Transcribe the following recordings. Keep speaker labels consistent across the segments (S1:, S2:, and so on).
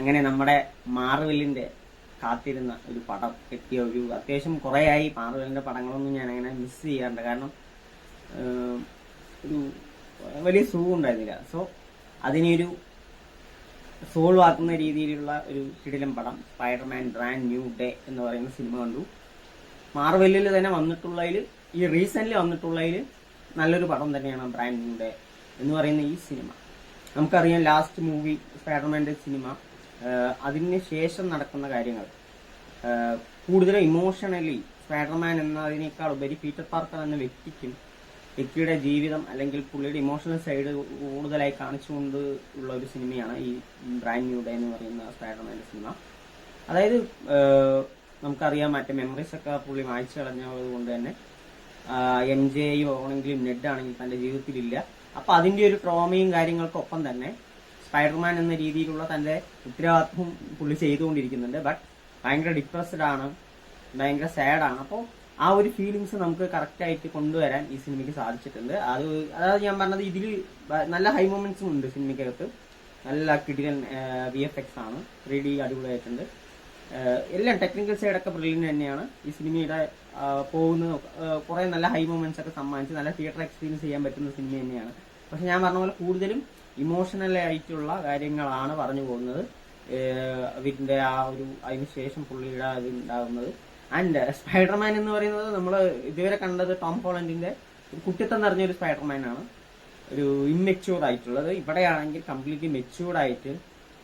S1: അങ്ങനെ നമ്മുടെ മാർവെലിന്റെ കാത്തിരുന്ന ഒരു പടം എത്തിയ ഒരു അത്യാവശ്യം കുറേയായി മാർവെലിന്റെ പടങ്ങളൊന്നും ഞാൻ അങ്ങനെ മിസ് ചെയ്യാറുണ്ട്. കാരണം ഒരു വലിയ സുഖം ഉണ്ടായിരുന്നില്ല. സോ അതിനൊരു സോൾവ് ആക്കുന്ന രീതിയിലുള്ള ഒരു കിടിലം പടം സ്പൈഡർമാൻ ബ്രാൻഡ് ന്യൂ ഡേ എന്ന് പറയുന്ന സിനിമ കണ്ടു. മാർവെല്ലിൽ തന്നെ വന്നിട്ടുള്ളതിൽ, ഈ റീസെന്റ് വന്നിട്ടുള്ളതിൽ നല്ലൊരു പടം തന്നെയാണ് ബ്രാൻഡ് ന്യൂ ഡേ എന്ന് പറയുന്ന ഈ സിനിമ. നമുക്കറിയാം ലാസ്റ്റ് മൂവി സ്പൈഡർമാന്റെ സിനിമ, അതിന് ശേഷം നടക്കുന്ന കാര്യങ്ങൾ കൂടുതലും ഇമോഷണലി സ്പൈഡർമാൻ എന്നതിനേക്കാൾ ഉപരി പീറ്റർ പാർക്കർ എന്ന വ്യക്തിയുടെ ജീവിതം അല്ലെങ്കിൽ പുള്ളിയുടെ ഇമോഷണൽ സൈഡ് കൂടുതലായി കാണിച്ചുകൊണ്ട് ഉള്ള ഒരു സിനിമയാണ് ഈ ബ്രാൻഡ് ന്യൂ ഡേ എന്ന് പറയുന്ന സ്പൈഡർമാന്റെ സിനിമ. അതായത് നമുക്കറിയാം മറ്റേ മെമ്മറീസ് ഒക്കെ പുള്ളി മായ്ച്ചു കളഞ്ഞത് കൊണ്ട് തന്നെ MJ ആണെങ്കിലും നെഡ് ആണെങ്കിലും തന്റെ ജീവിതത്തിലില്ല. അപ്പൊ അതിന്റെ ഒരു ട്രോമയും കാര്യങ്ങൾക്കൊപ്പം തന്നെ സ്പൈഡർമാൻ എന്ന രീതിയിലുള്ള തന്റെ ഉത്തരവാദിത്വം പുള്ളി ചെയ്തുകൊണ്ടിരിക്കുന്നുണ്ട്. ബട്ട് ഭയങ്കര ഡിപ്രസ്ഡ് ആണ്, ഭയങ്കര സാഡാണ്. അപ്പോൾ ആ ഒരു ഫീലിങ്സ് നമുക്ക് കറക്റ്റ് ആയിട്ട് കൊണ്ടുവരാൻ ഈ സിനിമയ്ക്ക് സാധിച്ചിട്ടുണ്ട്. അതായത് ഞാൻ പറഞ്ഞത്, ഇതിൽ നല്ല ഹൈ മൊമെന്റ്സും ഉണ്ട് സിനിമയ്ക്കകത്ത്. നല്ല കിടിലൻ VFX ആണ്, 3D അടിപൊളിയായിട്ടുണ്ട്. എല്ലാം ടെക്നിക്കൽ സൈഡൊക്കെ ബ്രില്യൻ്റ് തന്നെയാണ്. ഈ സിനിമയുടെ പോകുന്ന കുറെ നല്ല ഹൈ മൊമെന്റ്സ് ഒക്കെ സമ്മാനിച്ച് നല്ല തിയേറ്റർ എക്സ്പീരിയൻസ് ചെയ്യാൻ പറ്റുന്ന സിനിമ തന്നെയാണ്. പക്ഷെ ഞാൻ പറഞ്ഞ പോലെ കൂടുതലും ഇമോഷണൽ ആയിട്ടുള്ള കാര്യങ്ങളാണ് പറഞ്ഞു പോകുന്നത്. ഇതിന്റെ ആ ഒരു അതിനുശേഷം പുള്ളിയുടെ അത് ഉണ്ടാകുന്നത്. ആൻഡ് സ്പൈഡർമാൻ എന്ന് പറയുന്നത് നമ്മൾ ഇതുവരെ കണ്ടത് ടോം ഹോളണ്ടിന്റെ ഒരു കുട്ടിത്തം നിറഞ്ഞൊരു സ്പൈഡർമാൻ ആണ്, ഒരു ഇമ്മെച്യൂർഡ് ആയിട്ടുള്ളത്. ഇവിടെയാണെങ്കിൽ കംപ്ലീറ്റ്ലി മെച്യൂർഡ് ആയിട്ട്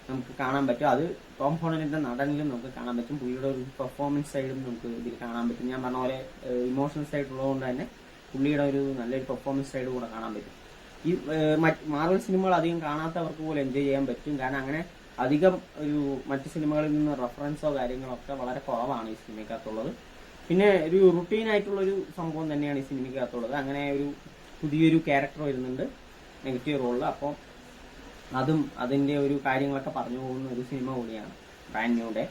S1: നമുക്ക് കാണാൻ പറ്റും. അത് ടോം ഹോളണ്ടിന്റെ നടനിലും നമുക്ക് കാണാൻ പറ്റും. പുള്ളിയുടെ ഒരു പെർഫോമൻസ് സൈഡും നമുക്ക് ഇതിൽ കാണാൻ പറ്റും. ഞാൻ പറഞ്ഞ പോലെ ഇമോഷണൽ സൈഡ് ഉള്ളതുകൊണ്ട് തന്നെ പുള്ളിയുടെ ഒരു നല്ലൊരു പെർഫോമൻസ് സൈഡ് കൂടെ കാണാൻ പറ്റും. ഈ മാർവൽ സിനിമകൾ അധികം കാണാത്തവർക്ക് പോലും എൻജോയ് ചെയ്യാൻ പറ്റും. കാരണം അങ്ങനെ അധികം ഒരു മറ്റു സിനിമകളിൽ നിന്ന് റെഫറൻസോ കാര്യങ്ങളോ ഒക്കെ വളരെ കുറവാണ് ഈ സിനിമയ്ക്കകത്തുള്ളത്. പിന്നെ ഒരു റുട്ടീൻ ആയിട്ടുള്ള ഒരു സംഭവം തന്നെയാണ് ഈ സിനിമയ്ക്കകത്തുള്ളത്. അങ്ങനെ ഒരു പുതിയൊരു ക്യാരക്ടർ വരുന്നുണ്ട് നെഗറ്റീവ് റോളിൽ. അപ്പോൾ അതും അതിന്റെ ഒരു കാര്യങ്ങളൊക്കെ പറഞ്ഞു പോകുന്ന ഒരു സിനിമ കൂടിയാണ് ബ്രാൻഡ് ന്യൂ ഡേ.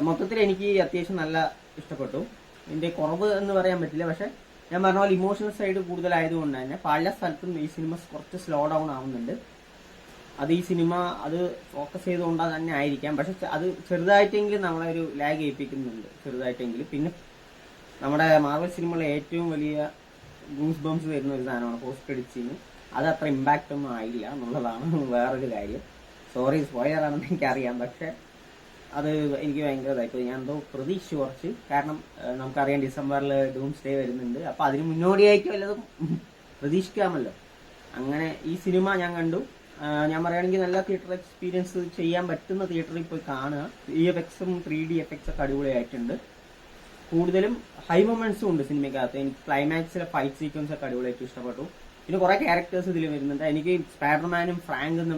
S1: മൊത്തത്തിൽ എനിക്ക് അത്യാവശ്യം നല്ല ഇഷ്ടപ്പെട്ടു. ഇതിന്റെ കുറവ് എന്ന് പറയാൻ പറ്റില്ല. പക്ഷെ ഞാൻ പറഞ്ഞ പോലെ ഇമോഷണൽ സൈഡ് കൂടുതലായതുകൊണ്ട് തന്നെ പല സ്ഥലത്തും ഈ സിനിമ കുറച്ച് സ്ലോ ഡൗൺ ആവുന്നുണ്ട്. അത് ഈ സിനിമ അത് ഫോക്കസ് ചെയ്തുകൊണ്ടാ തന്നെ ആയിരിക്കാം. പക്ഷെ അത് ചെറുതായിട്ടെങ്കിലും നമ്മളെ ഒരു ലാഗ് ഏൽപ്പിക്കുന്നുണ്ട്, ചെറുതായിട്ടെങ്കിലും. പിന്നെ നമ്മുടെ മാർവൽ സിനിമയിലെ ഏറ്റവും വലിയ ഗൂസ് ബംസ് വരുന്ന ഒരു സാധനമാണ് പോസ്റ്റ് ക്രെഡിറ്റ് സീൻ. അത് അത്ര ഇമ്പാക്റ്റ് ഒന്നും ആയില്ല എന്നുള്ളതാണ് വേറൊരു കാര്യം. സോറി, സ്പോയിലർ ആണെന്ന് എനിക്കറിയാം. പക്ഷെ അത് എനിക്ക് ഭയങ്കര ഇതായിപ്പോയി. ഞാൻ എന്തോ പ്രതീക്ഷിച്ചു കുറച്ച്. കാരണം നമുക്കറിയാം ഡിസംബറിൽ ഡൂംസ് ഡേ വരുന്നുണ്ട്. അപ്പൊ അതിന് മുന്നോടിയായിട്ട് വല്ലതും പ്രതീക്ഷിക്കാമല്ലോ. അങ്ങനെ ഈ സിനിമ ഞാൻ കണ്ടു. ഞാൻ പറയുകയാണെങ്കിൽ നല്ല തിയേറ്റർ എക്സ്പീരിയൻസ് ചെയ്യാൻ പറ്റുന്ന തിയേറ്ററിൽ പോയി കാണുക. VFXും 3D എഫക്ട്സ് ഒക്കെ അടിപൊളിയായിട്ടുണ്ട്. കൂടുതലും ഹൈ മൊമെന്റ്സും ഉണ്ട് സിനിമയ്ക്കകത്ത്. എനിക്ക് ക്ലൈമാക്സിലെ ഫൈറ്റ് സീക്വൻസ് ഒക്കെ അടിപൊളിയായിട്ട് ഇഷ്ടപ്പെട്ടു. പിന്നെ കുറെ ക്യാരക്ടേഴ്സ് ഇതിൽ വരുന്നുണ്ട്. എനിക്ക് സ്പൈഡർമാനും ഫ്രാങ്കും